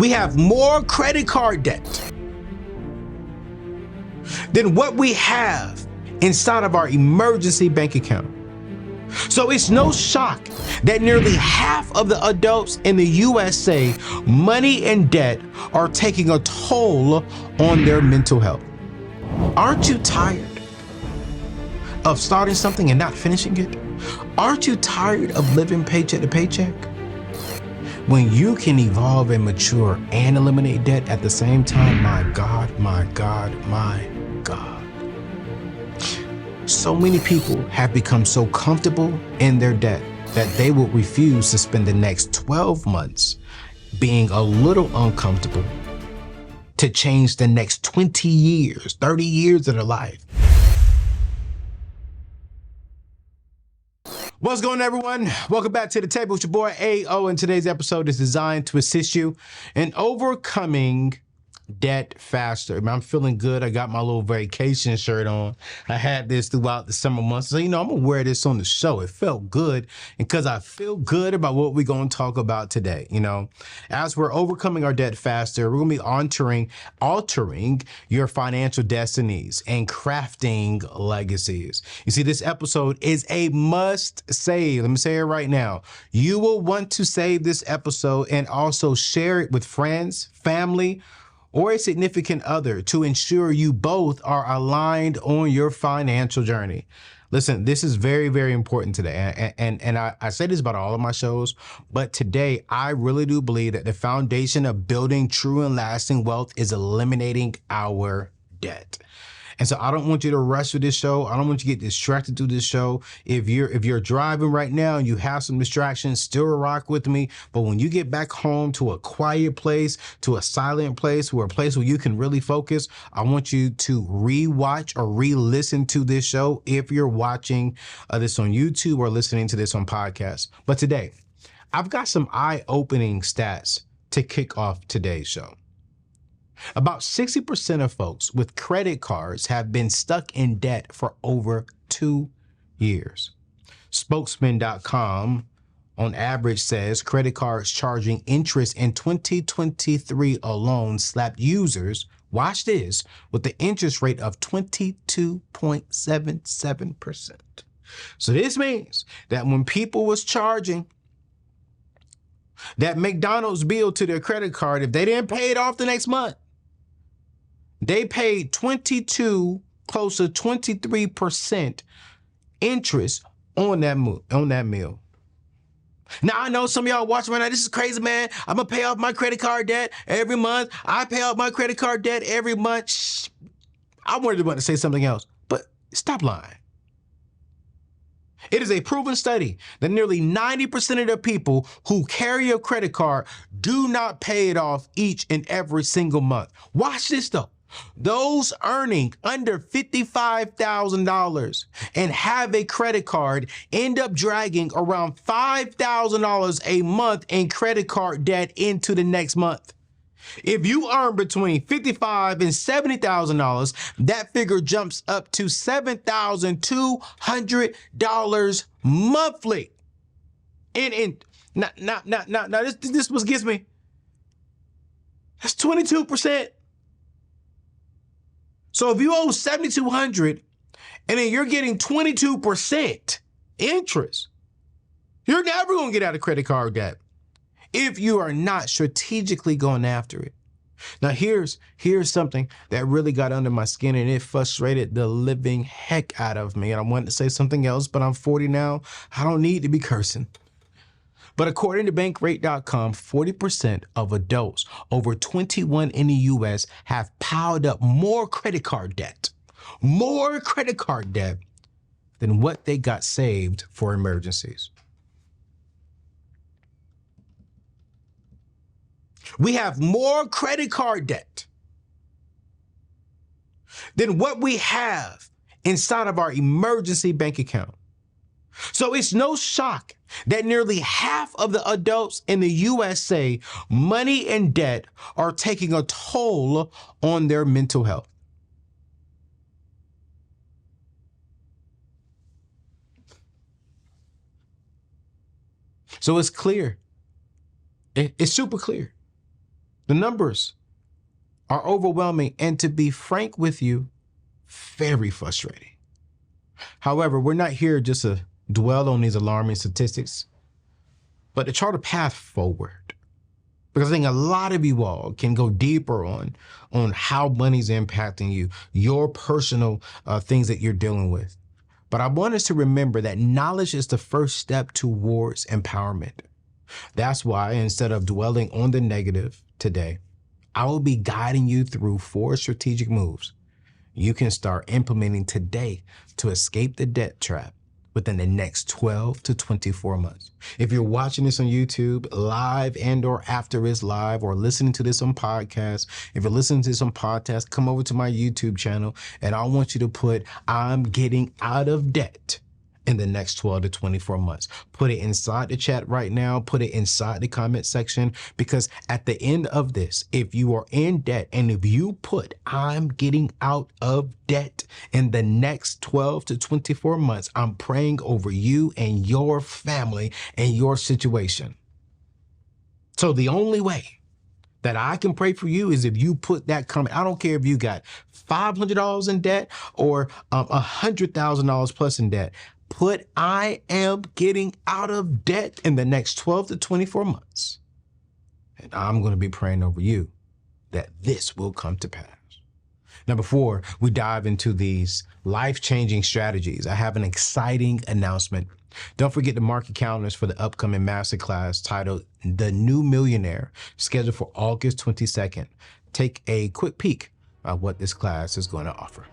We have more credit card debt than what we have inside of our emergency bank account. So it's no shock that nearly half of the adults in the USA, money and debt are taking a toll on their mental health. Aren't you tired of starting something and not finishing it? Aren't you tired of living paycheck to paycheck? When you can evolve and mature and eliminate debt at the same time, my God, my God, my God. So many people have become so comfortable in their debt that they will refuse to spend the next 12 months being a little uncomfortable to change the next 20 years, 30 years of their life. What's going on, everyone? Welcome back to the table with your boy AO, and today's episode is designed to assist you in overcoming debt faster. I'm feeling good. I got my little vacation shirt on. I had this throughout the summer months. So, I'm going to wear this on the show. It felt good. And because I feel good about what we're going to talk about today, as we're overcoming our debt faster, we're going to be altering your financial destinies and crafting legacies. You see, this episode is a must save. Let me say it right now. You will want to save this episode and also share it with friends, family, or a significant other to ensure you both are aligned on your financial journey. Listen, this is very, very important today. And I say this about all of my shows, but today I really do believe that the foundation of building true and lasting wealth is eliminating our debt. And so I don't want you to rush through this show. I don't want you to get distracted through this show. If you're driving right now and you have some distractions, still rock with me. But when you get back home to a quiet place, to a silent place, or a place where you can really focus, I want you to rewatch or re-listen to this show if you're watching this on YouTube or listening to this on podcast. But today, I've got some eye-opening stats to kick off today's show. About 60% of folks with credit cards have been stuck in debt for over 2 years. Spokesman.com on average says credit cards charging interest in 2023 alone slapped users, watch this, with the interest rate of 22.77%. So this means that when people was charging that McDonald's bill to their credit card, if they didn't pay it off the next month, they paid 22, close to 23% interest on that meal. Now, I know some of y'all watching right now, this is crazy, man. I'm going to pay off my credit card debt every month. I pay off my credit card debt every month. Shh. I wanted to say something else, but stop lying. It is a proven study that nearly 90% of the people who carry a credit card do not pay it off each and every single month. Watch this, though. Those earning under $55,000 and have a credit card end up dragging around $5,000 a month in credit card debt into the next month. If you earn between $55,000 and $70,000, that figure jumps up to $7,200 monthly. Now this was gets me. That's 22%. So if you owe $7,200 and then you're getting 22% interest, you're never going to get out of credit card debt if you are not strategically going after it. Now, here's something that really got under my skin, and it frustrated the living heck out of me. And I wanted to say something else, but I'm 40 now. I don't need to be cursing. But according to Bankrate.com, 40% of adults over 21 in the U.S. have piled up more credit card debt than what they got saved for emergencies. We have more credit card debt than what we have inside of our emergency bank account. So it's no shock that nearly half of the adults in the USA, money and debt are taking a toll on their mental health. So it's clear. It's super clear The numbers are overwhelming, and to be frank with you, very frustrating. However, we're not here just to dwell on these alarming statistics, but to chart a path forward. Because I think a lot of you all can go deeper on how money's impacting you, your personal things that you're dealing with. But I want us to remember that knowledge is the first step towards empowerment. That's why instead of dwelling on the negative today, I will be guiding you through 4 strategic moves you can start implementing today to escape the debt trap within the next 12 to 24 months. If you're watching this on YouTube live and or after it's live, or listening to this on podcast, if you're listening to this on podcast, come over to my YouTube channel and I want you to put "I'm getting out of debt" in the next 12 to 24 months. Put it inside the chat right now. Put it inside the comment section, because at the end of this, if you are in debt and if you put "I'm getting out of debt" in the next 12 to 24 months, I'm praying over you and your family and your situation. So the only way that I can pray for you is if you put that comment. I don't care if you got $500 in debt or $100,000 plus in debt. Put "I am getting out of debt" in the next 12 to 24 months. And I'm going to be praying over you that this will come to pass. Now, before we dive into these life-changing strategies, I have an exciting announcement. Don't forget to mark your calendars for the upcoming masterclass titled "The New Millionaire," scheduled for August 22nd. Take a quick peek at what this class is going to offer.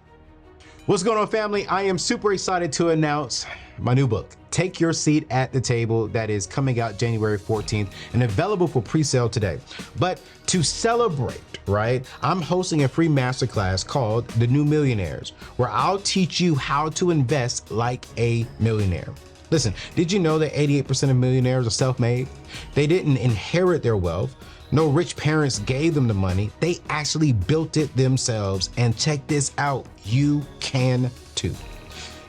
What's going on, family? I am super excited to announce my new book, Take Your Seat at the Table, that is coming out January 14th and available for pre-sale today. But to celebrate, right, I'm hosting a free masterclass called The New Millionaires, where I'll teach you how to invest like a millionaire. Listen, did you know that 88% of millionaires are self-made? They didn't inherit their wealth. No rich parents gave them the money. They actually built it themselves. And check this out, you can too.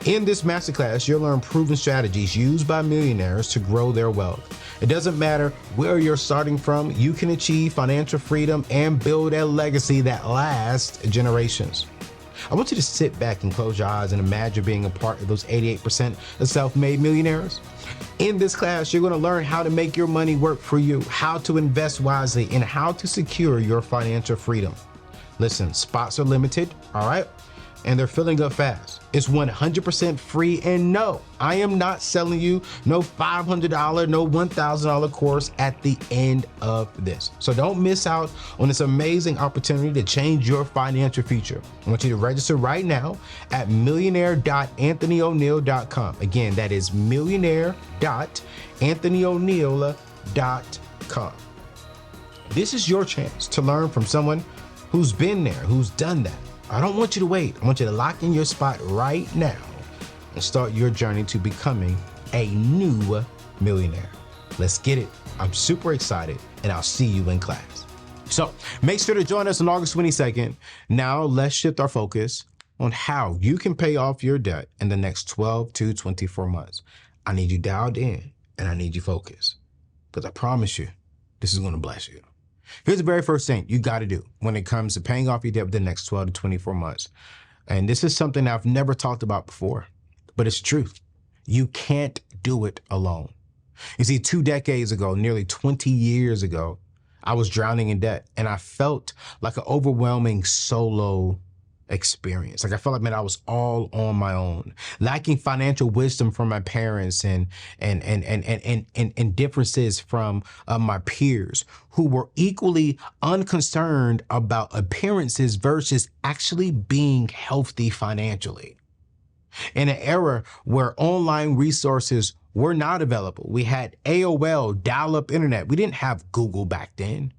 In this masterclass, you'll learn proven strategies used by millionaires to grow their wealth. It doesn't matter where you're starting from, you can achieve financial freedom and build a legacy that lasts generations. I want you to sit back and close your eyes and imagine being a part of those 88% of self-made millionaires. In this class, you're going to learn how to make your money work for you, how to invest wisely, and how to secure your financial freedom. Listen, spots are limited, all right? And they're filling up fast. It's 100% free, and no, I am not selling you no $500, no $1,000 course at the end of this. So don't miss out on this amazing opportunity to change your financial future. I want you to register right now at millionaire.anthonyoneal.com. Again, that is millionaire.anthonyoneal.com. This is your chance to learn from someone who's been there, who's done that. I don't want you to wait. I want you to lock in your spot right now and start your journey to becoming a new millionaire. Let's get it. I'm super excited, and I'll see you in class. So make sure to join us on August 22nd. Now let's shift our focus on how you can pay off your debt in the next 12 to 24 months. I need you dialed in, and I need you focused, because I promise you, this is going to bless you. Here's the very first thing you got to do when it comes to paying off your debt within the next 12 to 24 months. And this is something I've never talked about before, but it's true. You can't do it alone. You see, 2 decades ago, nearly 20 years ago, I was drowning in debt, and I felt like an overwhelming solo experience. Like I felt like, man, I was all on my own, lacking financial wisdom from my parents and differences from my peers who were equally unconcerned about appearances versus actually being healthy financially. In an era where online resources were not available, we had AOL, dial-up internet. We didn't have Google back then.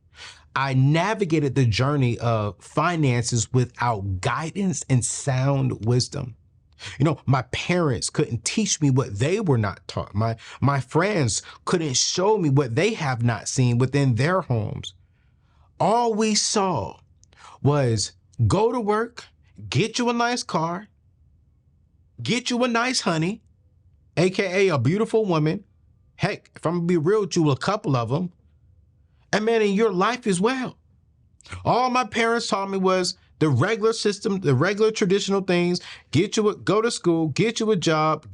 I navigated the journey of finances without guidance and sound wisdom. You know, my parents couldn't teach me what they were not taught. My friends couldn't show me what they have not seen within their homes. All we saw was go to work, get you a nice car, get you a nice honey, AKA a beautiful woman. Heck, if I'm gonna be real with you, a couple of them. And man, in your life as well. All my parents taught me was the regular system, the regular traditional things. Go to school, get you a job,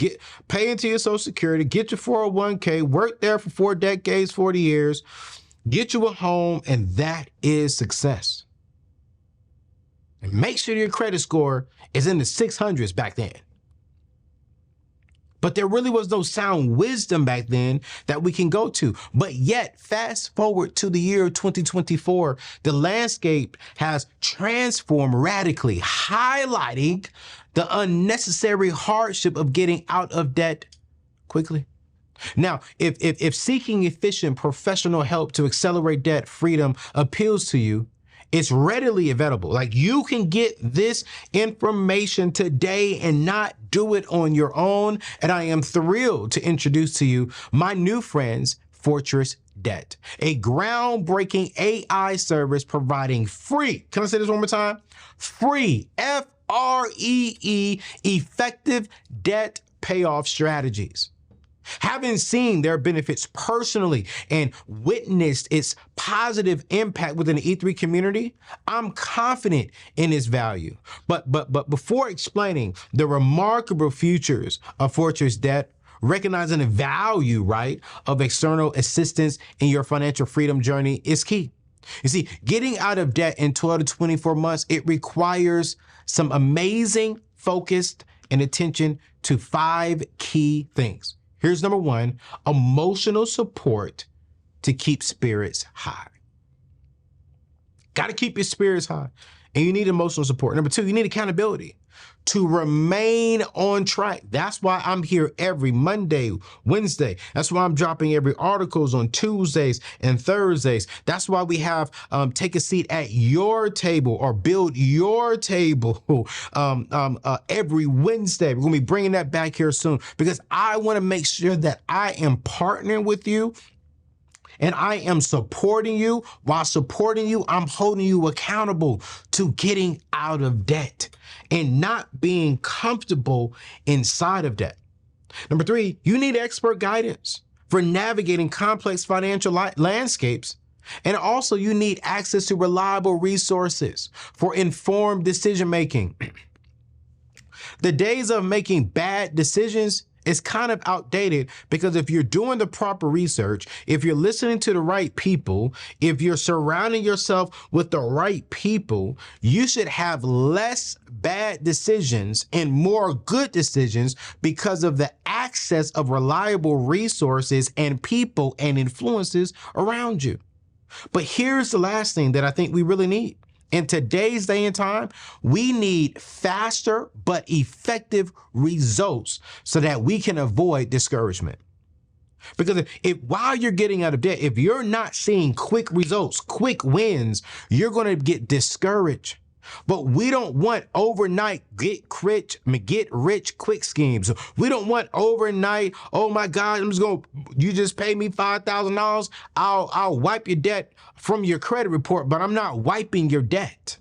pay into your Social Security, get your 401k, work there for 4 decades, 40 years, get you a home, and that is success. And make sure your credit score is in the 600s back then. But there really was no sound wisdom back then that we can go to. But yet, fast forward to the year 2024, the landscape has transformed radically, highlighting the unnecessary hardship of getting out of debt quickly. Now, if seeking efficient professional help to accelerate debt freedom appeals to you, it's readily available. Like, you can get this information today and not do it on your own. And I am thrilled to introduce to you my new friends, Fortress Debt, a groundbreaking AI service providing free, can I say this one more time? Free, FREE, effective debt payoff strategies. Having seen their benefits personally and witnessed its positive impact within the E3 community, I'm confident in its value. But before explaining the remarkable features of Fortress Debt, recognizing the value, right, of external assistance in your financial freedom journey is key. You see, getting out of debt in 12 to 24 months, it requires some amazing focus and attention to 5 key things. Here's number 1, emotional support to keep spirits high. Got to keep your spirits high. And you need emotional support. Number 2, you need accountability to remain on track. That's why I'm here every Monday, Wednesday. That's why I'm dropping every articles on Tuesdays and Thursdays. That's why we have take a seat at your table or build your table every Wednesday. We're going to be bringing that back here soon because I want to make sure that I am partnering with you. And I am supporting you. While supporting you, I'm holding you accountable to getting out of debt and not being comfortable inside of debt. Number 3, you need expert guidance for navigating complex financial landscapes. And also you need access to reliable resources for informed decision-making. The days of making bad decisions is kind of outdated because if you're doing the proper research, if you're listening to the right people, if you're surrounding yourself with the right people, you should have less bad decisions and more good decisions because of the access of reliable resources and people and influences around you. But here's the last thing that I think we really need. In today's day and time, we need faster but effective results so that we can avoid discouragement. Because if while you're getting out of debt, if you're not seeing quick results, quick wins, you're going to get discouraged. But we don't want overnight get rich quick schemes. We don't want overnight, oh my God, you just pay me $5,000. I'll wipe your debt from your credit report, but I'm not wiping your debt.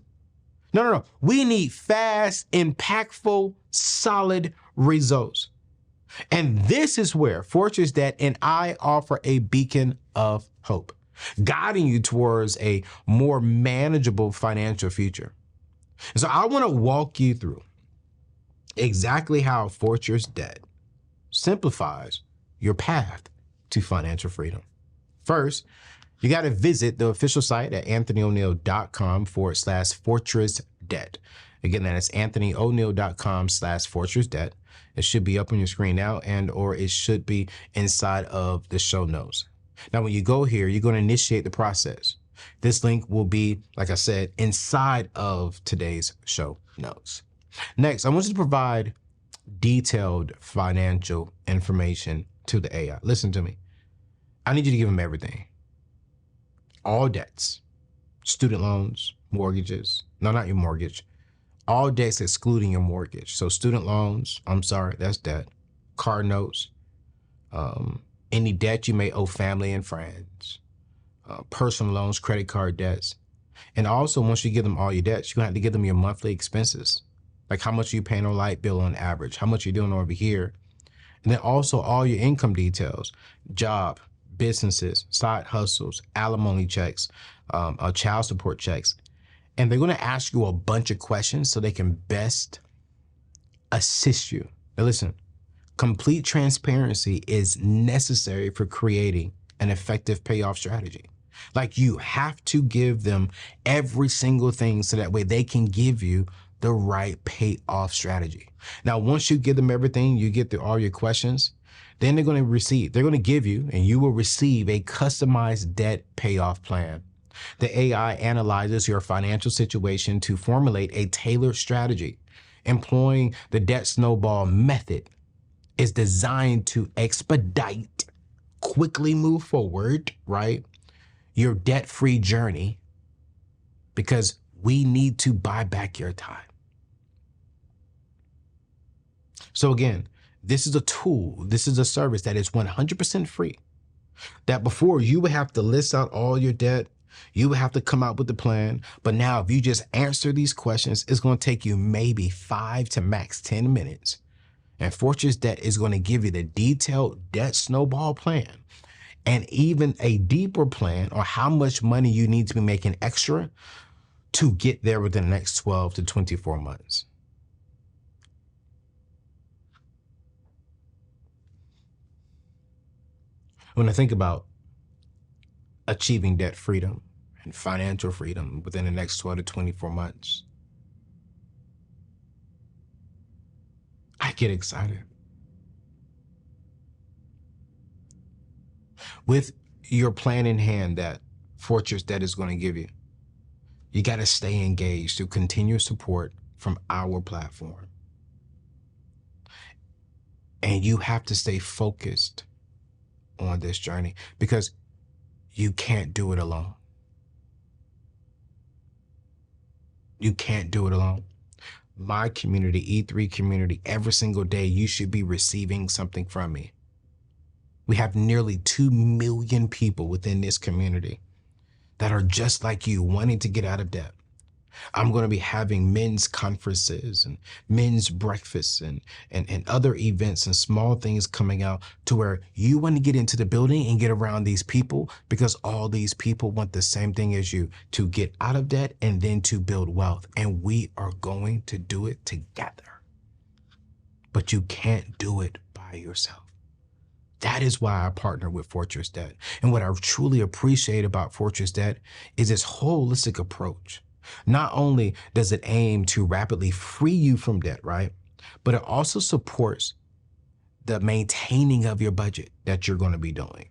No. We need fast, impactful, solid results. And this is where Fortress Debt and I offer a beacon of hope, guiding you towards a more manageable financial future. And so I want to walk you through exactly how Fortress Debt simplifies your path to financial freedom. First, you got to visit the official site at anthonyoneal.com/Fortress Debt. Again, that is anthonyoneal.com/Fortress Debt. It should be up on your screen now or it should be inside of the show notes. Now, when you go here, you're going to initiate the process. This link will be, like I said, inside of today's show notes. Next, I want you to provide detailed financial information to the AI. Listen to me. I need you to give them everything. All debts, student loans, mortgages. No, not your mortgage. All debts excluding your mortgage. So student loans, I'm sorry, that's debt. Car notes, any debt you may owe family and friends. Personal loans, credit card debts. And also, once you give them all your debts, you're going to have to give them your monthly expenses. Like how much are you paying on light bill on average? How much are you doing over here? And then also all your income details, job, businesses, side hustles, alimony checks, child support checks. And they're going to ask you a bunch of questions so they can best assist you. Now listen, complete transparency is necessary for creating an effective payoff strategy. Like, you have to give them every single thing so that way they can give you the right payoff strategy. Now, once you give them everything, you get through all your questions, then they're going to give you, and you will receive a customized debt payoff plan. The AI analyzes your financial situation to formulate a tailored strategy. Employing the debt snowball method is designed to expedite, quickly move forward, right? Your debt-free journey, because we need to buy back your time. So again, this is a tool, this is a service that is 100% free. That before, you would have to list out all your debt, you would have to come out with the plan. But now, if you just answer these questions, it's going to take you maybe 5 to max 10 minutes. And Fortress Debt is going to give you the detailed debt snowball plan, and even a deeper plan on how much money you need to be making extra to get there within the next 12 to 24 months. When I think about achieving debt freedom and financial freedom within the next 12 to 24 months, I get excited. With your plan in hand that Fortress Debt is going to give you, you got to stay engaged through continuous support from our platform. And you have to stay focused on this journey, because you can't do it alone. You can't do it alone. My community, E3 community, every single day, you should be receiving something from me. We have nearly 2 million people within this community that are just like you, wanting to get out of debt. I'm going to be having men's conferences and men's breakfasts and other events and small things coming out to where you want to get into the building and get around these people, because all these people want the same thing as you, to get out of debt and then to build wealth. And we are going to do it together. But you can't do it by yourself. That is why I partner with Fortress Debt. And what I truly appreciate about Fortress Debt is its holistic approach. Not only does it aim to rapidly free you from debt, right? But it also supports the maintaining of your budget that you're going to be doing.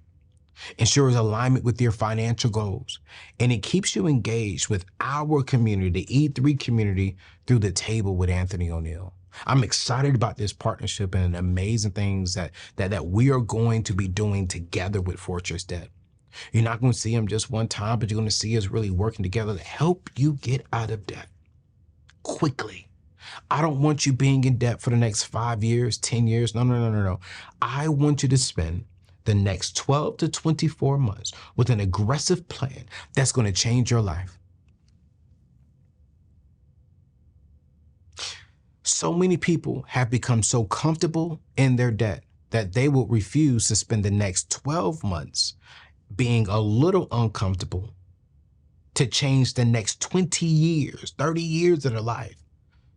Ensures alignment with your financial goals. And it keeps you engaged with our community, the E3 community, through the table with Anthony ONeal. I'm excited about this partnership and amazing things that we are going to be doing together with Fortress Debt. You're not going to see them just one time, but you're going to see us really working together to help you get out of debt quickly. I don't want you being in debt for the next 5 years, 10 years. No. I want you to spend the next 12 to 24 months with an aggressive plan that's going to change your life. So many people have become so comfortable in their debt that they will refuse to spend the next 12 months being a little uncomfortable to change the next 20 years, 30 years of their life.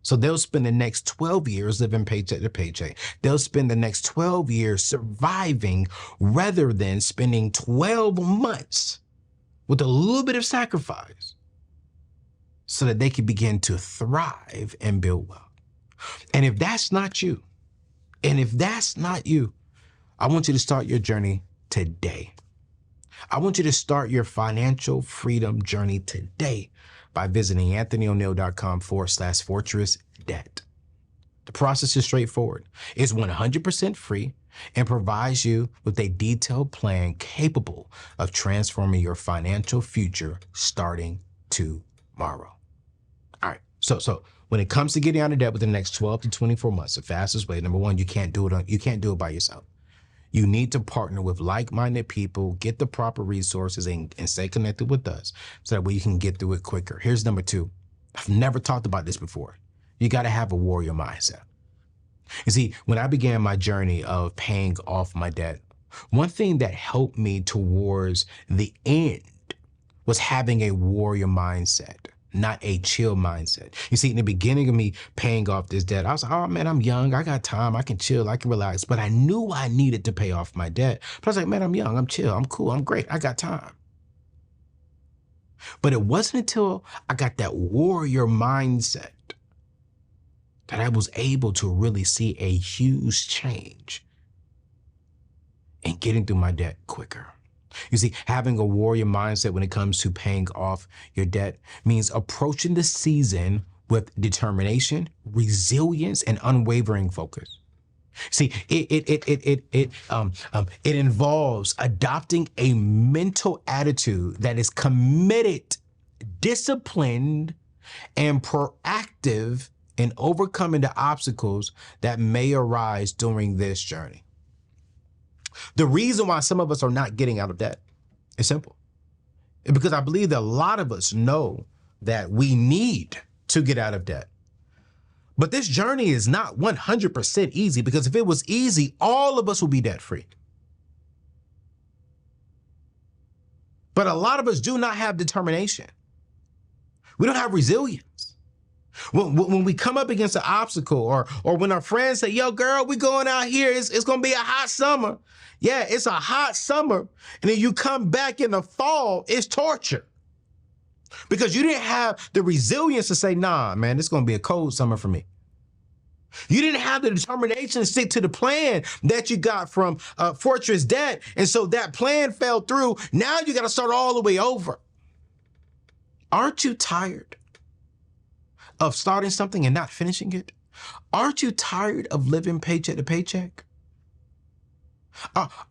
So they'll spend the next 12 years living paycheck to paycheck. They'll spend the next 12 years surviving rather than spending 12 months with a little bit of sacrifice so that they can begin to thrive and build wealth. And if that's not you, I want you to start your journey today. I want you to start your financial freedom journey today by visiting anthonyoneal.com/fortress debt. The process is straightforward. It's 100% free and provides you with a detailed plan capable of transforming your financial future starting tomorrow. All right. So when it comes to getting out of debt within the next 12 to 24 months, the fastest way, number one, you can't do it by yourself. You need to partner with like-minded people, get the proper resources, and stay connected with us so that way you can get through it quicker. Here's number two. I've never talked about this before. You got to have a warrior mindset. You see, when I began my journey of paying off my debt, one thing that helped me towards the end was having a warrior mindset, not a chill mindset. You see, in the beginning of me paying off this debt, I was like, oh man, I'm young. I got time. I can chill. I can relax. But I knew I needed to pay off my debt. But I was like, man, I'm young. I'm chill. I'm cool. I'm great. I got time. But it wasn't until I got that warrior mindset that I was able to really see a huge change in getting through my debt quicker. You see, having a warrior mindset when it comes to paying off your debt means approaching the season with determination, resilience, and unwavering focus. See, it involves adopting a mental attitude that is committed, disciplined, and proactive in overcoming the obstacles that may arise during this journey. The reason why some of us are not getting out of debt is simple. It's because I believe that a lot of us know that we need to get out of debt. But this journey is not 100% easy, because if it was easy, all of us would be debt free. But a lot of us do not have determination. We don't have resilience. When we come up against an obstacle, or when our friends say, yo, girl, we going out here, it's going to be a hot summer. Yeah, it's a hot summer. And then you come back in the fall, it's torture. Because you didn't have the resilience to say, nah, man, it's going to be a cold summer for me. You didn't have the determination to stick to the plan that you got from Fortress Debt. And so that plan fell through. Now you got to start all the way over. Aren't you tired of starting something and not finishing it? Aren't you tired of living paycheck to paycheck?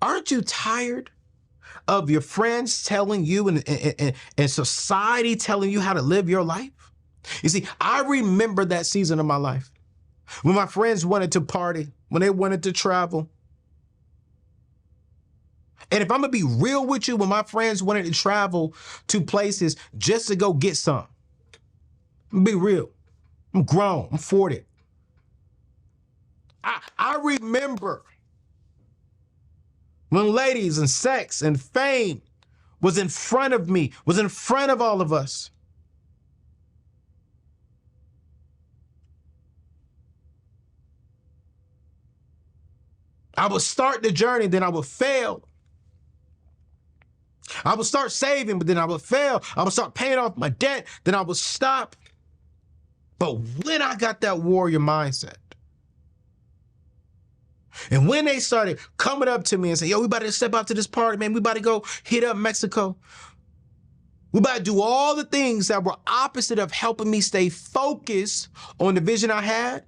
Aren't you tired of your friends telling you and society telling you how to live your life? You see, I remember that season of my life when my friends wanted to party, when they wanted to travel. And if I'm gonna be real with you, when my friends wanted to travel to places just to go get some, I'm gonna be real. I'm grown, I'm 40. I remember when ladies and sex and fame was in front of me, was in front of all of us. I would start the journey, then I would fail. I would start saving, but then I would fail. I would start paying off my debt, then I would stop. But when I got that warrior mindset, and when they started coming up to me and say, yo, we about to step out to this party, man, we about to go hit up Mexico. We about to do all the things that were opposite of helping me stay focused on the vision I had.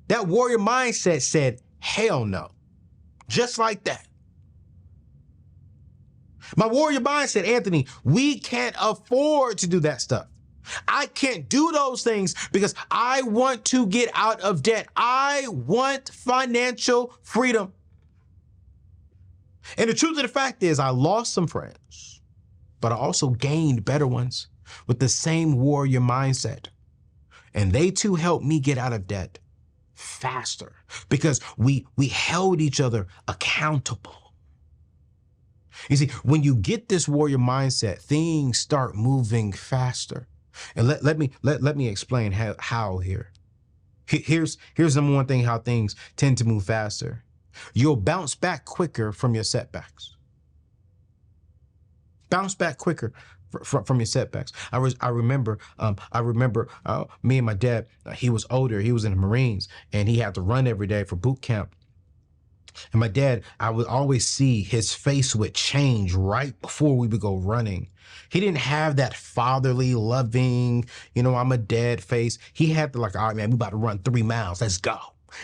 That warrior mindset said, hell no. Just like that. My warrior mind said, Anthony, we can't afford to do that stuff. I can't do those things because I want to get out of debt. I want financial freedom. And the truth of the fact is, I lost some friends, but I also gained better ones with the same warrior mindset. And they too helped me get out of debt faster because we held each other accountable. You see, when you get this warrior mindset, things start moving faster. And let me explain how here. Here's number one thing, how things tend to move faster. You'll bounce back quicker from your setbacks. Bounce back quicker from your setbacks. I remember me and my dad, he was older, he was in the Marines, and he had to run every day for boot camp. And my dad, I would always see his face would change right before we would go running. He didn't have that fatherly, loving, I'm a dad face. He had the all right, man, we about to run 3 miles. Let's go.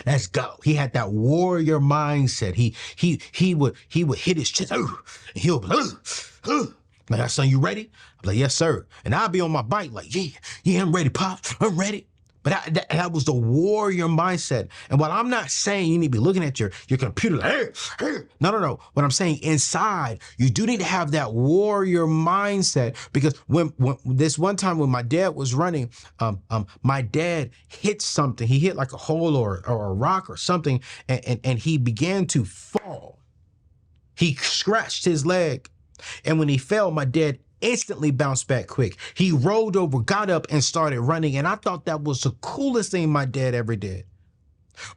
Let's go. He had that warrior mindset. He would hit his chest. He'll be like, son, you ready? I'm like, yes, sir. And I'll be on my bike like, yeah, I'm ready, Pop. I'm ready. But that was the warrior mindset. And while I'm not saying you need to be looking at your computer like, no. What I'm saying, inside, you do need to have that warrior mindset, because when this one time when my dad was running, my dad hit something. He hit like a hole or a rock or something, and he began to fall. He scratched his leg. And when he fell, my dad instantly bounced back quick. He rolled over, got up, and started running. And I thought that was the coolest thing my dad ever did.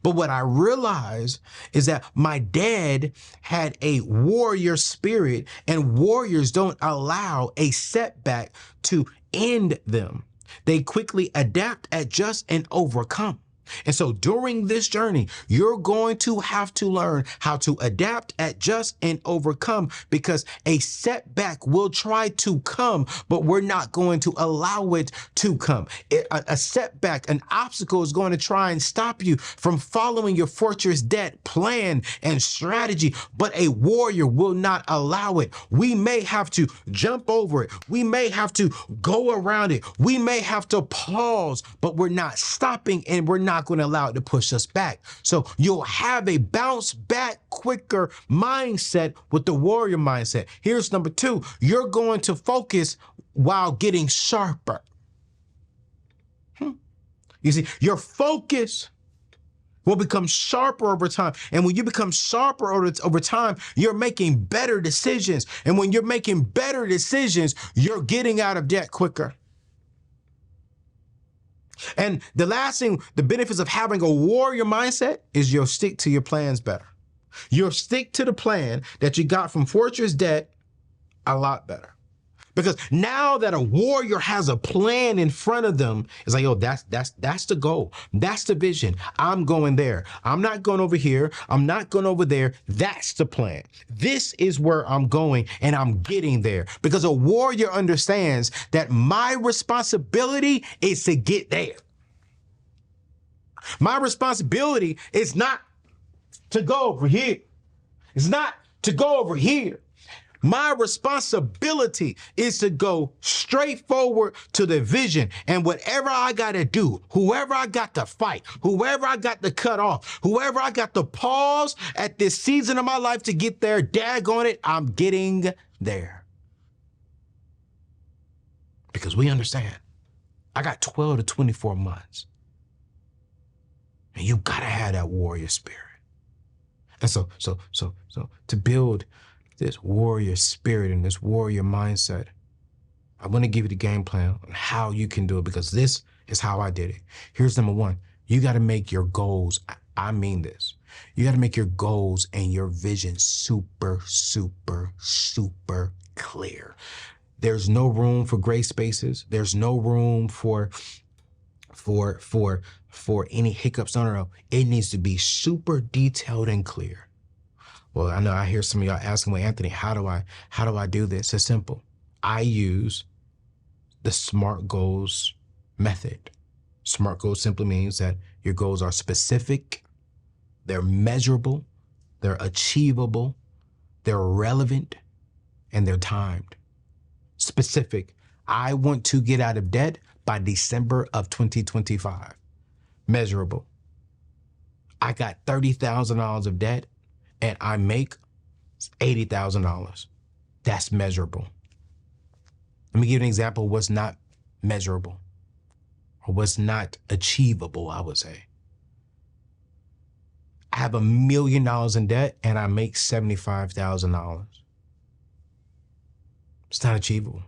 But what I realized is that my dad had a warrior spirit, and warriors don't allow a setback to end them. They quickly adapt, adjust, and overcome. And so during this journey, you're going to have to learn how to adapt, adjust, and overcome, because a setback will try to come, but we're not going to allow it to come. A setback, an obstacle is going to try and stop you from following your fortress debt plan and strategy, but a warrior will not allow it. We may have to jump over it. We may have to go around it. We may have to pause, but we're not stopping, and we're not going to allow it to push us back. So you'll have a bounce back quicker mindset with the warrior mindset. Here's number 2. You're going to focus while getting sharper. You see, your focus will become sharper over time. And when you become sharper over time, you're making better decisions. And when you're making better decisions, you're getting out of debt quicker. And the last thing, the benefits of having a warrior mindset is you'll stick to your plans better. You'll stick to the plan that you got from fortress debt a lot better. Because now that a warrior has a plan in front of them, it's like, oh, that's the goal. That's the vision. I'm going there. I'm not going over here. I'm not going over there. That's the plan. This is where I'm going, and I'm getting there. Because a warrior understands that my responsibility is to get there. My responsibility is not to go over here. It's not to go over here. My responsibility is to go straight forward to the vision, and whatever I got to do, whoever I got to fight, whoever I got to cut off, whoever I got to pause at this season of my life to get there, daggone it, I'm getting there. Because we understand, I got 12 to 24 months, and you got to have that warrior spirit. And so to build this warrior spirit and this warrior mindset, I want to give you the game plan on how you can do it, because this is how I did it. Here's number 1. You got to make your goals. I mean this. You got to make your goals and your vision super, super, super clear. There's no room for gray spaces. There's no room for any hiccups. No. It needs to be super detailed and clear. Well, I know I hear some of y'all asking, well, Anthony, how do I do this? It's simple. I use the SMART goals method. SMART goals simply means that your goals are specific, they're measurable, they're achievable, they're relevant, and they're timed. Specific. I want to get out of debt by December of 2025. Measurable. I got $30,000 of debt, and I make $80,000. That's measurable. Let me give you an example of what's not measurable, or what's not achievable, I would say. I have $1 million in debt, and I make $75,000. It's not achievable.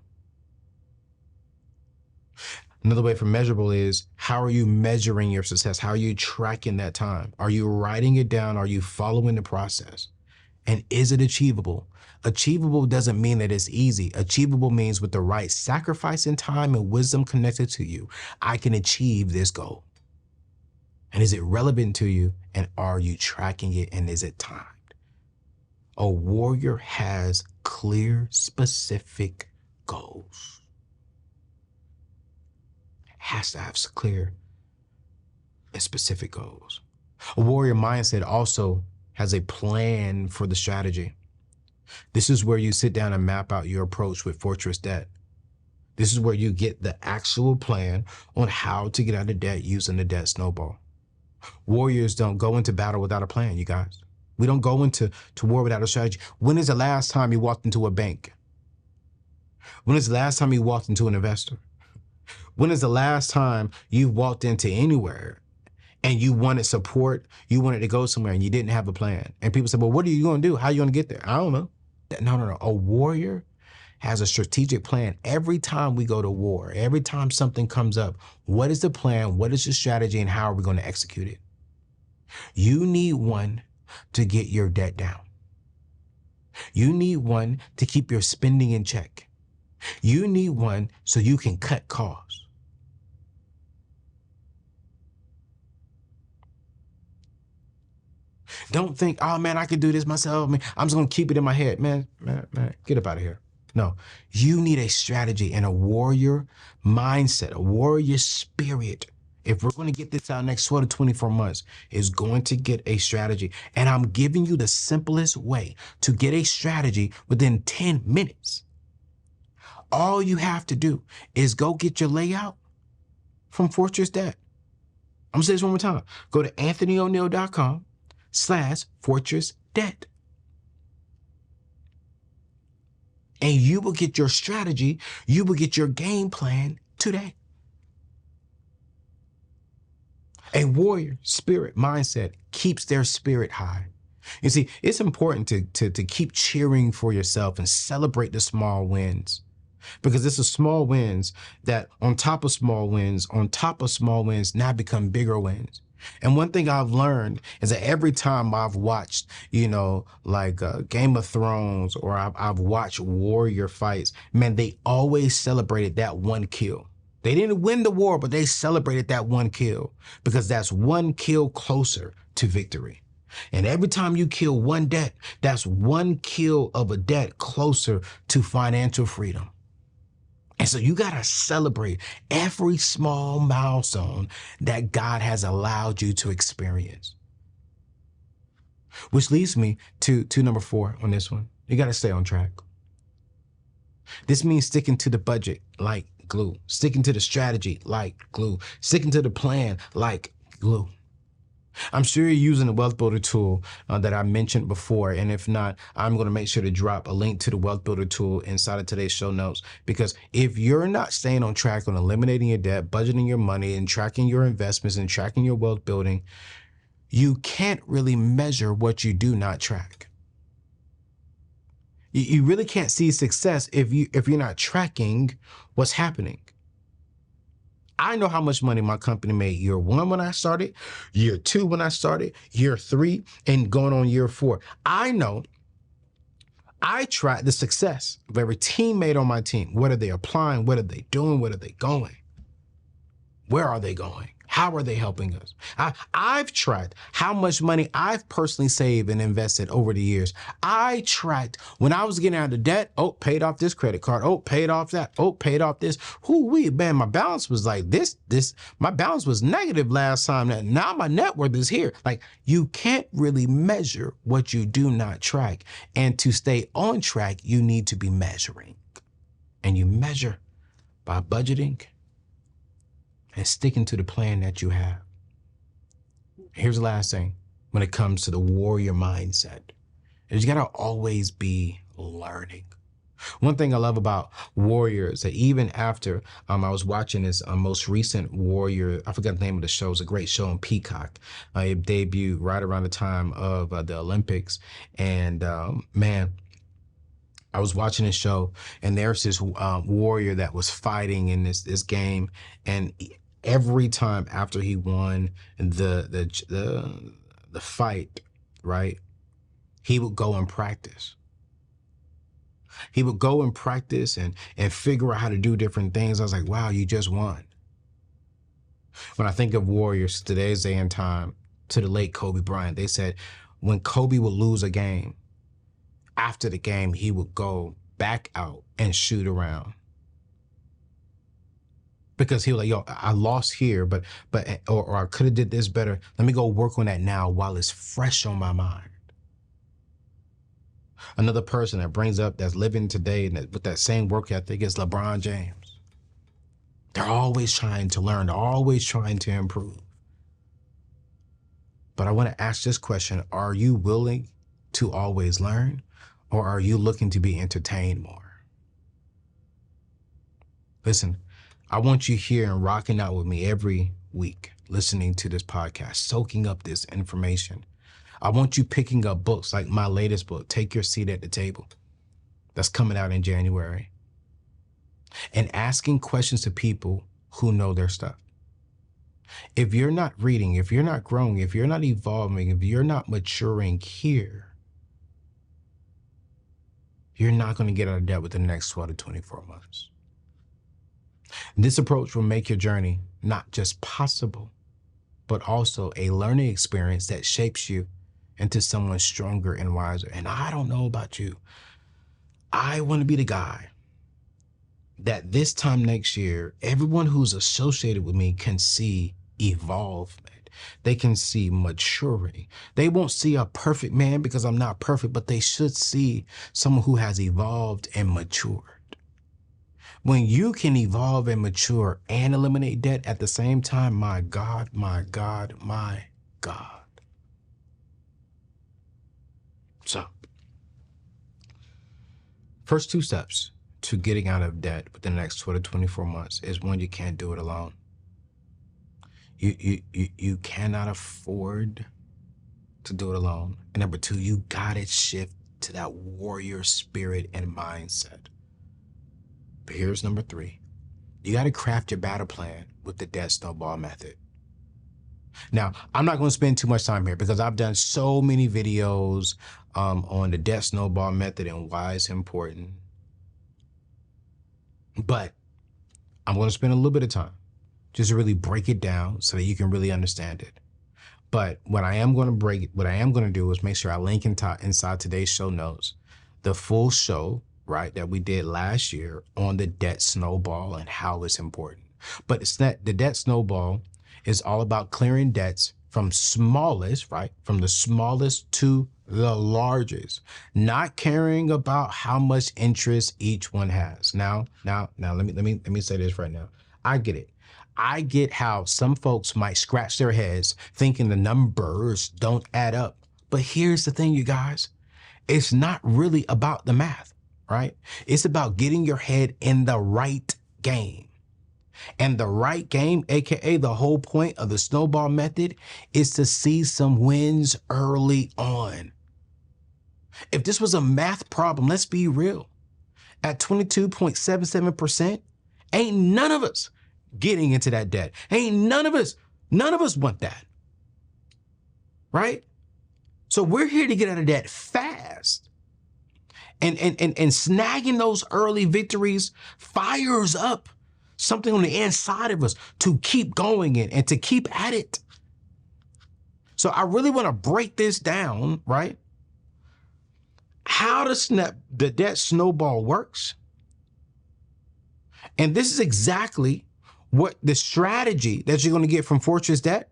Another way for measurable is, how are you measuring your success? How are you tracking that time? Are you writing it down? Are you following the process? And is it achievable? Achievable doesn't mean that it's easy. Achievable means with the right sacrifice and time and wisdom connected to you, I can achieve this goal. And is it relevant to you? And are you tracking it? And is it timed? A warrior has clear, specific goals. Has to have clear and specific goals. A warrior mindset also has a plan for the strategy. This is where you sit down and map out your approach with fortress debt. This is where you get the actual plan on how to get out of debt using the debt snowball. Warriors don't go into battle without a plan, you guys. We don't go into war without a strategy. When is the last time you walked into a bank? When is the last time you walked into an investor? When is the last time you walked into anywhere and you wanted support, you wanted to go somewhere and you didn't have a plan? And people said, well, what are you going to do? How are you going to get there? I don't know. No. A warrior has a strategic plan. Every time we go to war, every time something comes up, what is the plan? What is the strategy, and how are we going to execute it? You need one to get your debt down. You need one to keep your spending in check. You need one so you can cut costs. Don't think, oh man, I can do this myself. Man, I'm just going to keep it in my head. Man, get up out of here. No, you need a strategy and a warrior mindset, a warrior spirit. If we're going to get this out next 12 to 24 months, is going to get a strategy. And I'm giving you the simplest way to get a strategy within 10 minutes. All you have to do is go get your layout from Fortress Debt. I'm going to say this one more time. Go to anthonyoneal.com/Fortress Debt. And you will get your strategy, you will get your game plan today. A warrior spirit mindset keeps their spirit high. You see, it's important to keep cheering for yourself and celebrate the small wins, because it's the small wins that on top of small wins now become bigger wins. And one thing I've learned is that every time I've watched, like Game of Thrones, or I've watched warrior fights, man, they always celebrated that one kill. They didn't win the war, but they celebrated that one kill, because that's one kill closer to victory. And every time you kill one debt, that's one kill of a debt closer to financial freedom. And so you got to celebrate every small milestone that God has allowed you to experience. Which leads me to number 4 on this one. You got to stay on track. This means sticking to the budget like glue, sticking to the strategy like glue, sticking to the plan like glue. I'm sure you're using the Wealth Builder tool that I mentioned before. And if not, I'm going to make sure to drop a link to the Wealth Builder tool inside of today's show notes. Because if you're not staying on track on eliminating your debt, budgeting your money, and tracking your investments and tracking your wealth building, you can't really measure what you do not track. You really can't see success if you're not tracking what's happening. I know how much money my company made year 1 when I started, year 2 when I started, year 3, and going on year 4. I know I track the success of every teammate on my team. What are they applying? What are they doing? Where are they going? Where are they going? How are they helping us? I've tracked how much money I've personally saved and invested over the years. I tracked when I was getting out of debt. Oh, paid off this credit card. Oh, paid off that. Oh, paid off this. Man, my balance was like this. My balance was negative last time. Now my net worth is here. Like, you can't really measure what you do not track. And to stay on track, you need to be measuring. And you measure by budgeting and sticking to the plan that you have. Here's the last thing when it comes to the warrior mindset, is you gotta always be learning. One thing I love about warriors, that even after I was watching this most recent warrior, I forgot the name of the show, it's a great show on Peacock. It debuted right around the time of the Olympics. And man, I was watching this show, and there's this warrior that was fighting in this game, and every time after he won the fight, right, he would go and practice. He would go and practice and figure out how to do different things. I was like, wow, you just won. When I think of warriors today's day and time, to the late Kobe Bryant, they said when Kobe would lose a game, after the game, he would go back out and shoot around. Because he was like, yo, I lost here, but I could have did this better. Let me go work on that now while it's fresh on my mind. Another person that brings up, that's living today with that same work ethic, is LeBron James. They're always trying to learn. They're always trying to improve. But I want to ask this question. Are you willing to always learn, or are you looking to be entertained more? Listen, I want you here and rocking out with me every week, listening to this podcast, soaking up this information. I want you picking up books like my latest book, Take Your Seat at the Table. that's coming out in January, and asking questions to people who know their stuff. If you're not reading, if you're not growing, if you're not evolving, if you're not maturing here, you're not going to get out of debt within the next 12 to 24 months. This approach will make your journey not just possible, but also a learning experience that shapes you into someone stronger and wiser. And I don't know about you. I want to be the guy that this time next year, everyone who's associated with me can see evolvement. They can see maturity. They won't see a perfect man because I'm not perfect, but they should see someone who has evolved and matured. When you can evolve and mature and eliminate debt at the same time, my God, my God, my God. So, first 2 steps to getting out of debt within the next 12 to 24 months is, one, you can't do it alone. You cannot afford to do it alone. And number 2, you gotta shift to that warrior spirit and mindset. But here's number 3. You gotta craft your battle plan with the debt snowball method. Now, I'm not gonna spend too much time here because I've done so many videos on the debt snowball method and why it's important. But I'm gonna spend a little bit of time just to really break it down so that you can really understand it. But what I am going to do is make sure I link inside today's show notes the full show, right, that we did last year on the debt snowball and how it's important. But it's not, the debt snowball is all about clearing debts from smallest, right, from the smallest to the largest, not caring about how much interest each one has. Now, let me say this right now. I get it. I get how some folks might scratch their heads thinking the numbers don't add up. But here's the thing, you guys. It's not really about the math, right? It's about getting your head in the right game. And the right game, AKA the whole point of the snowball method, is to see some wins early on. If this was a math problem, let's be real. At 22.77%, ain't none of us getting into that debt. Ain't none of us want that, right? So we're here to get out of debt fast. And snagging those early victories fires up something on the inside of us to keep going and to keep at it. So I really want to break this down, right? How the debt snowball works. And this is exactly what the strategy that you're going to get from Fortress Debt,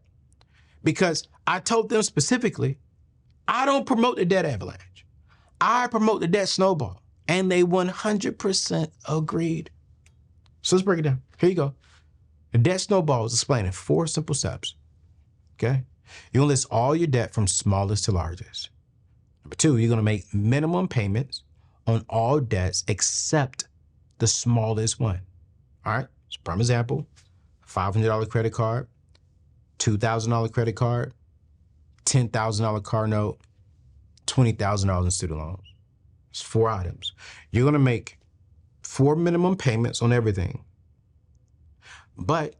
because I told them specifically, I don't promote the debt avalanche. I promote the debt snowball, and they 100% agreed. So let's break it down. Here you go. The debt snowball is explained in 4 simple steps. Okay. You're going to list all your debt from smallest to largest. Number 2, you're going to make minimum payments on all debts except the smallest one. All right. So prime example, $500 credit card, $2,000 credit card, $10,000 car note, $20,000 in student loans. It's 4 items. You're going to make 4 minimum payments on everything. But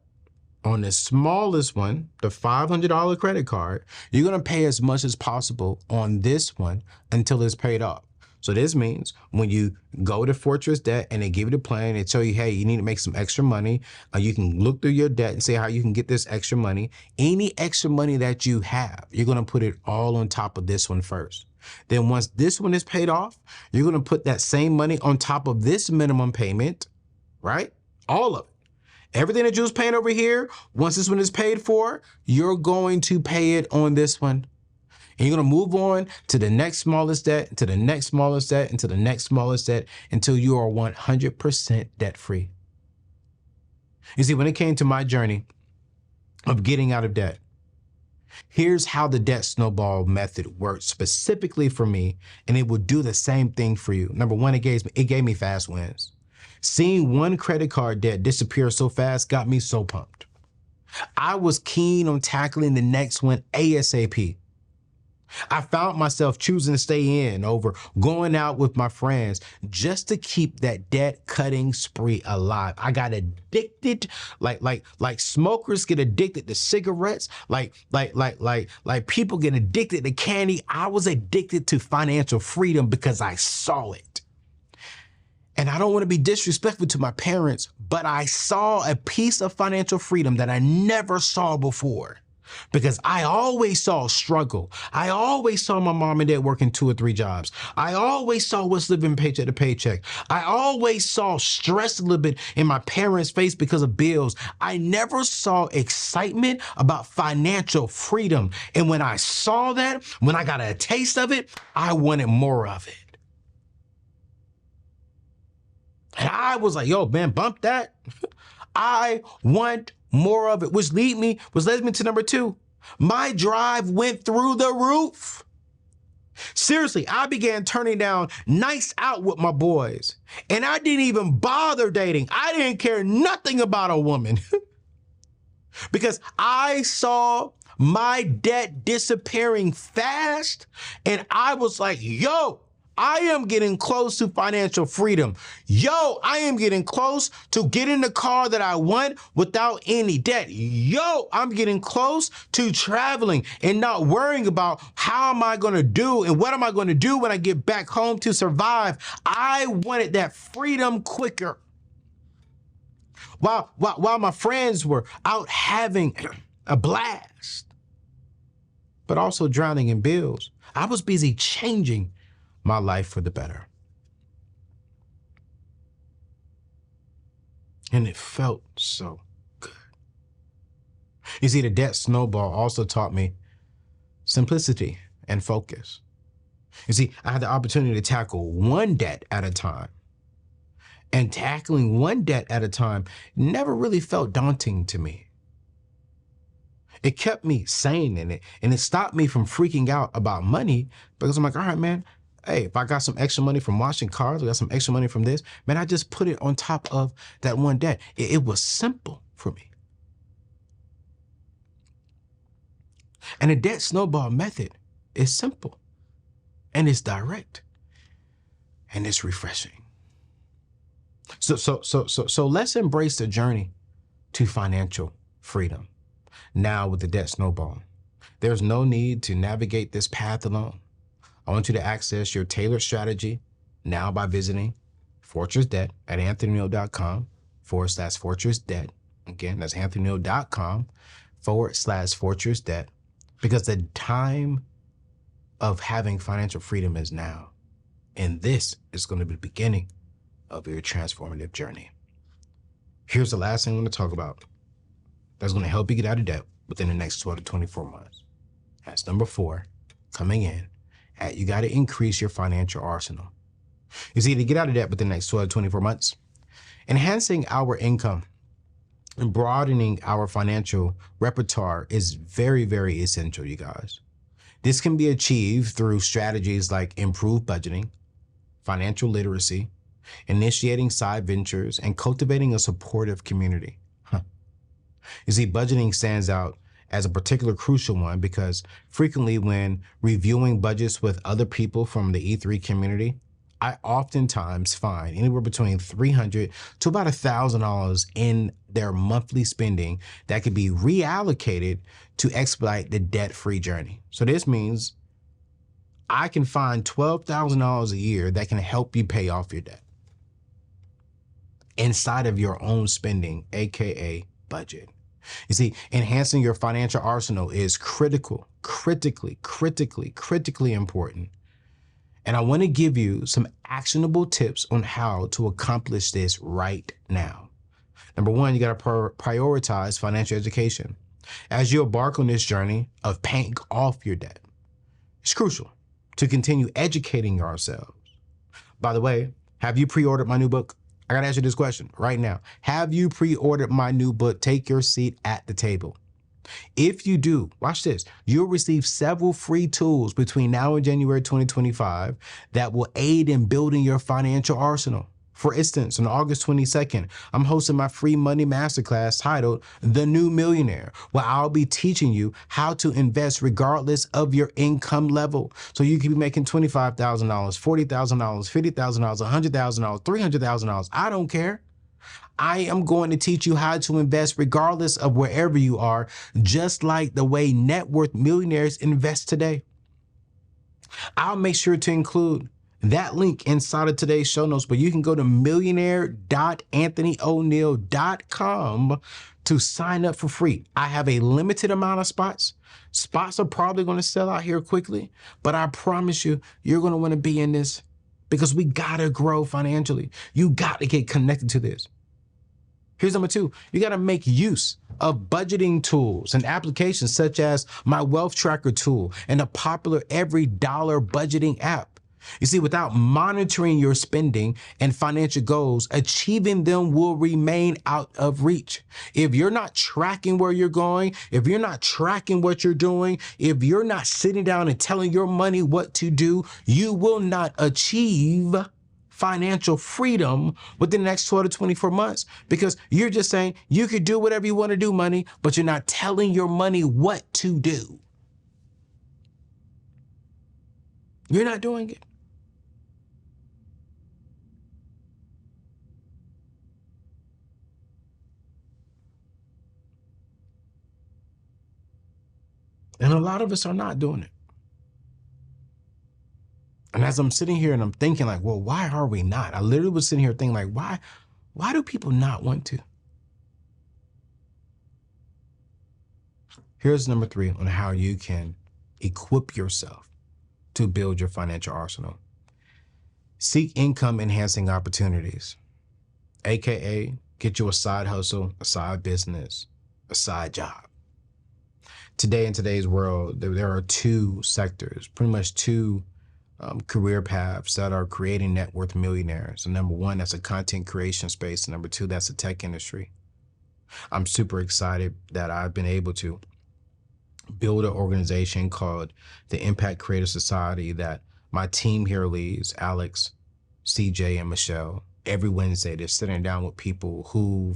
on the smallest one, the $500 credit card, you're going to pay as much as possible on this one until it's paid off. So this means when you go to Fortress Debt and they give you the plan, they tell you, hey, you need to make some extra money. You can look through your debt and see how you can get this extra money. Any extra money that you have, you're going to put it all on top of this one first. Then once this one is paid off, you're going to put that same money on top of this minimum payment, right? All of it. Everything that you was paying over here, once this one is paid for, you're going to pay it on this one. And you're going to move on to the next smallest debt, to the next smallest debt, and to the next smallest debt until you are 100% debt free. You see, when it came to my journey of getting out of debt, here's how the debt snowball method works specifically for me, and it will do the same thing for you. Number 1, it gave me fast wins. Seeing one credit card debt disappear so fast got me so pumped. I was keen on tackling the next one ASAP. I found myself choosing to stay in over going out with my friends just to keep that debt cutting spree alive. I got addicted, like smokers get addicted to cigarettes, like people get addicted to candy. I was addicted to financial freedom because I saw it. And I don't want to be disrespectful to my parents, but I saw a piece of financial freedom that I never saw before. Because I always saw struggle. I always saw my mom and dad working 2 or 3 jobs. I always saw what's living paycheck to paycheck. I always saw stress a little bit in my parents' face because of bills. I never saw excitement about financial freedom. And when I saw that, when I got a taste of it, I wanted more of it. And I was like, yo, man, bump that. I want more of it, which led me to number 2. My drive went through the roof. Seriously, I began turning down nights out with my boys, and I didn't even bother dating. I didn't care nothing about a woman because I saw my debt disappearing fast, and I was like, yo, I am getting close to financial freedom. Yo, I am getting close to getting the car that I want without any debt. Yo, I'm getting close to traveling and not worrying about how am I going to do and what am I going to do when I get back home to survive. I wanted that freedom quicker. While my friends were out having a blast, but also drowning in bills, I was busy changing my life for the better. And it felt so good. You see, the debt snowball also taught me simplicity and focus. You see, I had the opportunity to tackle one debt at a time. And tackling one debt at a time never really felt daunting to me. It kept me sane in it, and it stopped me from freaking out about money because I'm like, all right, man, hey, if I got some extra money from washing cars, I got some extra money from this, man, I just put it on top of that one debt. It was simple for me. And the debt snowball method is simple, and it's direct, and it's refreshing. So let's embrace the journey to financial freedom. Now with the debt snowball, there's no need to navigate this path alone. I want you to access your tailored strategy now by visiting Fortress Debt at anthonyoneal.com/Fortress Debt. Again, that's anthonyoneal.com/Fortress Debt, because the time of having financial freedom is now. And this is going to be the beginning of your transformative journey. Here's the last thing I'm going to talk about that's going to help you get out of debt within the next 12 to 24 months. That's number 4, coming in. You got to increase your financial arsenal. You see, to get out of debt within the next 12 to 24 months, enhancing our income and broadening our financial repertoire is very, very essential, you guys. This can be achieved through strategies like improved budgeting, financial literacy, initiating side ventures, and cultivating a supportive community. You see, budgeting stands out as a particular crucial one because frequently when reviewing budgets with other people from the E3 community, I oftentimes find anywhere between $300 to about $1,000 in their monthly spending that could be reallocated to expedite the debt-free journey. So this means I can find $12,000 a year that can help you pay off your debt inside of your own spending, AKA budget. You see, enhancing your financial arsenal is critically important. And I want to give you some actionable tips on how to accomplish this right now. Number 1, you got to prioritize financial education. As you embark on this journey of paying off your debt, it's crucial to continue educating yourselves. By the way, have you pre-ordered my new book? I got to ask you this question right now. Have you pre-ordered my new book, Take Your Seat at the Table? If you do, watch this. You'll receive several free tools between now and January 2025 that will aid in building your financial arsenal. For instance, on August 22nd, I'm hosting my free money masterclass titled The New Millionaire, where I'll be teaching you how to invest regardless of your income level. So you can be making $25,000, $40,000, $50,000, $100,000, $300,000. I don't care. I am going to teach you how to invest regardless of wherever you are, just like the way net worth millionaires invest today. I'll make sure to include that link inside of today's show notes, but you can go to millionaire.anthonyoneal.com to sign up for free. I have a limited amount of spots. Spots are probably going to sell out here quickly, but I promise you, you're going to want to be in this because we got to grow financially. You got to get connected to this. Here's number two. You got to make use of budgeting tools and applications such as my wealth tracker tool and the popular every dollar budgeting app. You see, without monitoring your spending and financial goals, achieving them will remain out of reach. If you're not tracking where you're going, if you're not tracking what you're doing, if you're not sitting down and telling your money what to do, you will not achieve financial freedom within the next 12 to 24 months because you're just saying you could do whatever you want to do, money, but you're not telling your money what to do. You're not doing it. And a lot of us are not doing it. And as I'm sitting here and I'm thinking like, well, why are we not? I literally was sitting here thinking like, why do people not want to? Here's number three on how you can equip yourself to build your financial arsenal. Seek income enhancing opportunities, AKA get you a side hustle, a side business, a side job. Today in today's world, there are two sectors, pretty much two career paths that are creating net worth millionaires. And number one, that's a content creation space. And number two, that's the tech industry. I'm super excited that I've been able to build an organization called the Impact Creator Society that my team here leads, Alex, CJ, and Michelle. Every Wednesday, they're sitting down with people who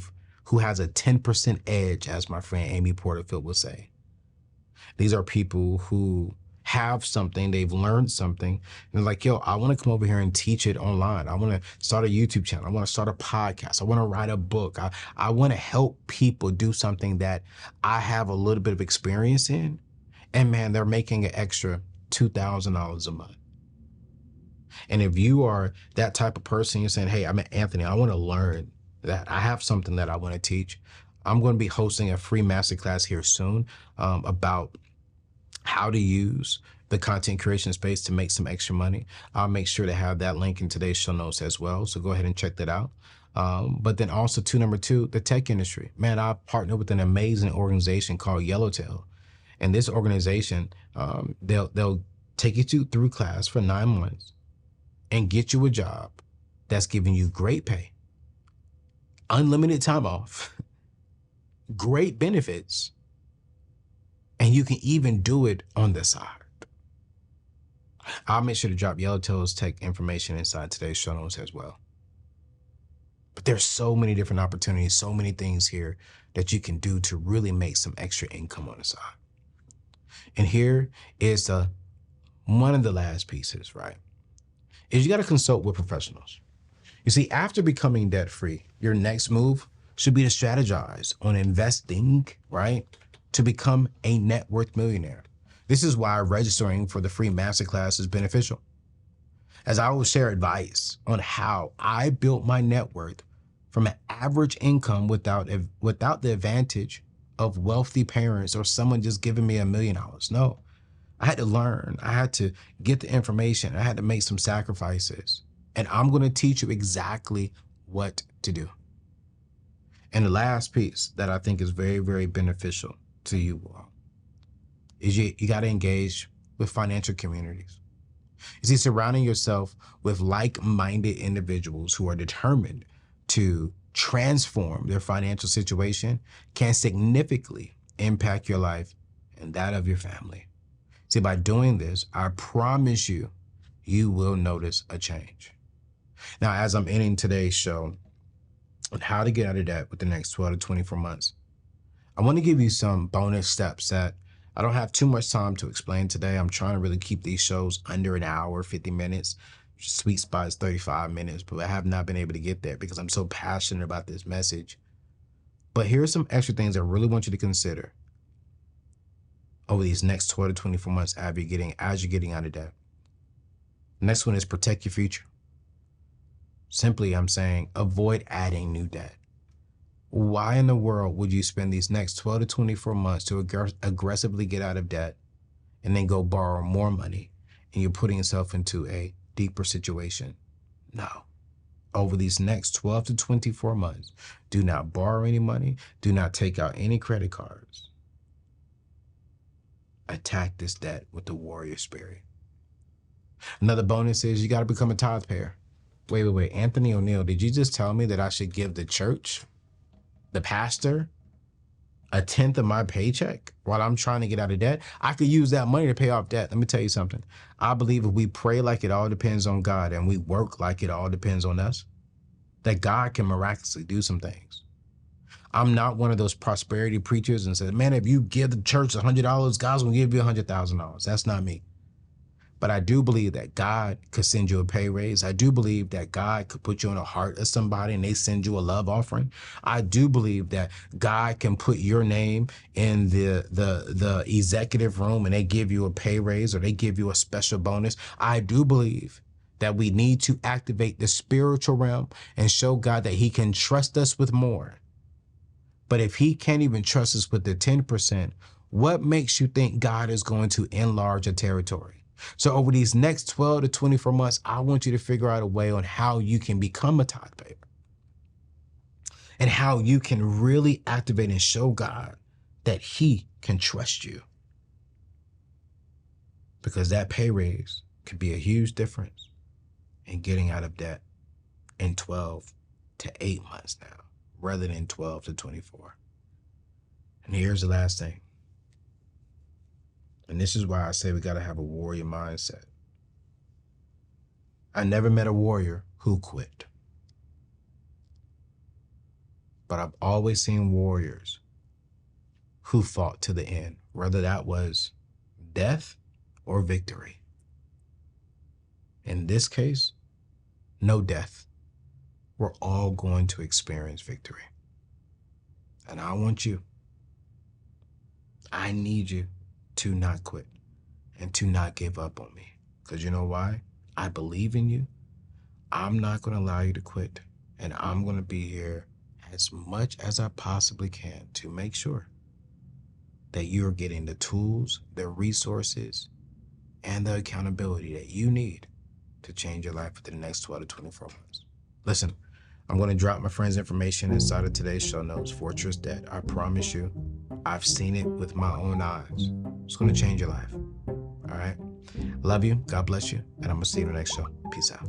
has a 10% edge, as my friend Amy Porterfield would say. These are people who have something, they've learned something, and they're like, yo, I want to come over here and teach it online. I want to start a YouTube channel. I want to start a podcast. I want to write a book. I want to help people do something that I have a little bit of experience in. And man, they're making an extra $2,000 a month. And if you are that type of person, you're saying, hey, I'm Anthony, I want to learn that. I have something that I want to teach. I'm going to be hosting a free masterclass here soon about how to use the content creation space to make some extra money. I'll make sure to have that link in today's show notes as well. So go ahead and check that out. But then also number two, the tech industry. Man, I partnered with an amazing organization called Yellowtail. And this organization, they'll take you through class for 9 months and get you a job that's giving you great pay, unlimited time off, great benefits, and you can even do it on the side. I'll make sure to drop Yellowtail's tech information inside today's show notes as well. But there's so many different opportunities, so many things here that you can do to really make some extra income on the side. And here is one of the last pieces, right? Is you got to consult with professionals. You see, after becoming debt-free, your next move should be to strategize on investing, right? To become a net worth millionaire. This is why registering for the free masterclass is beneficial, as I will share advice on how I built my net worth from an average income without the advantage of wealthy parents or someone just giving me $1 million. No, I had to learn. I had to get the information. I had to make some sacrifices, and I'm going to teach you exactly what to do. And the last piece that I think is very, very beneficial to you all is you got to engage with financial communities. You see, surrounding yourself with like-minded individuals who are determined to transform their financial situation can significantly impact your life and that of your family. See, by doing this, I promise you, you will notice a change. Now, as I'm ending today's show on how to get out of debt with the next 12 to 24 months, I want to give you some bonus steps that I don't have too much time to explain today. I'm trying to really keep these shows under an hour, 50 minutes. Sweet spot is 35 minutes, but I have not been able to get there because I'm so passionate about this message. But here are some extra things I really want you to consider over these next 12 to 24 months as you're getting out of debt. Next one is protect your future. Simply, I'm saying avoid adding new debt. Why in the world would you spend these next 12 to 24 months to aggressively get out of debt and then go borrow more money, and you're putting yourself into a deeper situation? No. Over these next 12 to 24 months, do not borrow any money. Do not take out any credit cards. Attack this debt with the warrior spirit. Another bonus is you got to become a tithe payer. Wait. Anthony ONeal, did you just tell me that I should give the church, the pastor, 1/10 of my paycheck while I'm trying to get out of debt? I could use that money to pay off debt. Let me tell you something. I believe if we pray like it all depends on God and we work like it all depends on us, that God can miraculously do some things. I'm not one of those prosperity preachers and said, man, if you give the church $100, God's gonna give you $100,000. That's not me. But I do believe that God could send you a pay raise. I do believe that God could put you in the heart of somebody and they send you a love offering. I do believe that God can put your name in the executive room and they give you a pay raise or they give you a special bonus. I do believe that we need to activate the spiritual realm and show God that he can trust us with more. But if he can't even trust us with the 10%, what makes you think God is going to enlarge a territory? So over these next 12 to 24 months, I want you to figure out a way on how you can become a tithe payer and how you can really activate and show God that he can trust you. Because that pay raise could be a huge difference in getting out of debt in 12 to 8 months now, rather than 12 to 24. And here's the last thing. And this is why I say we got to have a warrior mindset. I never met a warrior who quit. But I've always seen warriors who fought to the end, whether that was death or victory. In this case, no death. We're all going to experience victory. And I need you to not quit and to not give up on me. Because you know why? I believe in you. I'm not going to allow you to quit. And I'm going to be here as much as I possibly can to make sure that you're getting the tools, the resources, and the accountability that you need to change your life within the next 12 to 24 months. Listen, I'm going to drop my friend's information inside of today's show notes, Fortress Debt. I promise you, I've seen it with my own eyes. It's going to change your life. All right? Love you. God bless you. And I'm going to see you in the next show. Peace out.